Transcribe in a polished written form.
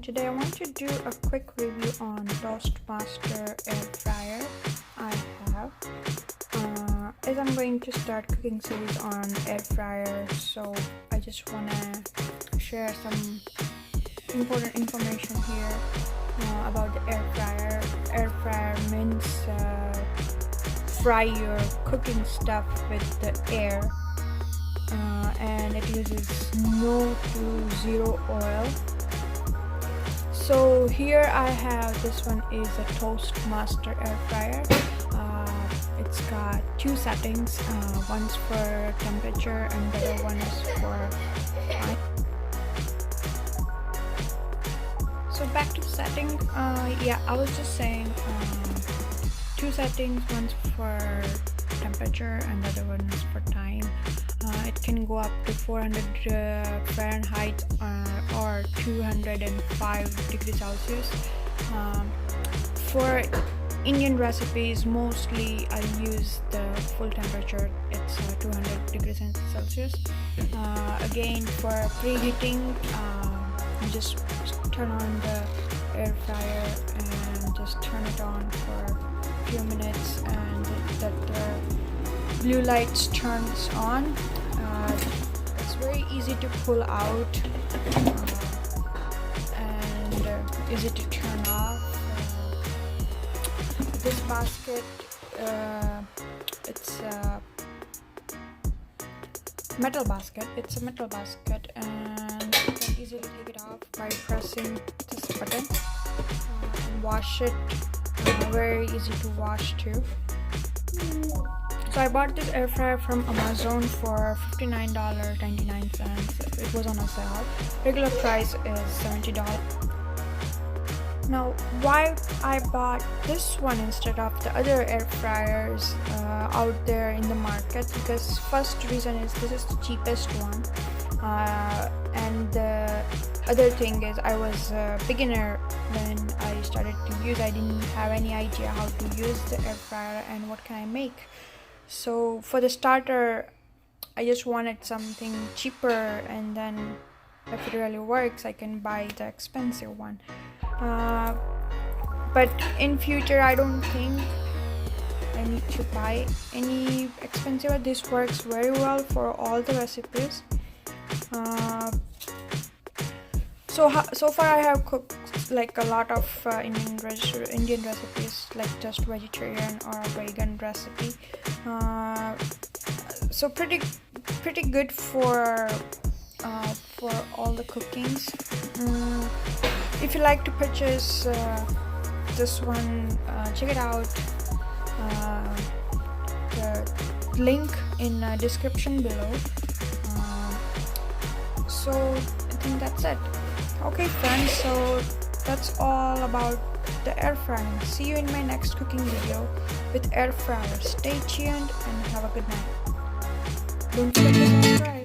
today I want to do a quick review on Toastmaster Air Fryer I have. As I'm going to start cooking series on air fryer, so I just want to share some important information here about the air fryer. Air fryer means fry your cooking stuff with the air, and it uses no to zero oil. So here I have, this one is a Toastmaster Air Fryer. It's got two settings, one's for temperature and the other one is for time. So back to the setting, I was just saying two settings, one's for temperature and the other one is for time. It can go up to 400 Fahrenheit or 205 degrees Celsius. For Indian recipes, mostly I use the full temperature, it's 200 degrees Celsius. Again, for preheating, you just turn on the air fryer and just turn it on for a few minutes, and that the blue lights turns on. It's very easy to pull out and easy to turn off. This basket, it's a metal basket. It's a metal basket, and you can easily take it off by pressing this button and wash it. Very easy to wash too. So I bought this air fryer from Amazon for $59.99. It was on a sale. Regular price is $70. Now, why I bought this one instead of the other air fryers out there in the market? Because first reason is this is the cheapest one, and the other thing is I was a beginner when I started to use. I didn't have any idea how to use the air fryer and what can I make. So for the starter, I just wanted something cheaper, and then if it really works, I can buy the expensive one. But in future, I don't think I need to buy any expensive one. This works very well for all the recipes. So far I have cooked like a lot of Indian recipes, like just vegetarian or vegan recipe. So pretty good for all the cookings. If you like to purchase this one, check it out. The link in the description below. So I think that's it. Okay friends, so that's all about the air fryer. See you in my next cooking video with air fryer. Stay tuned and have a good night. Don't forget to subscribe.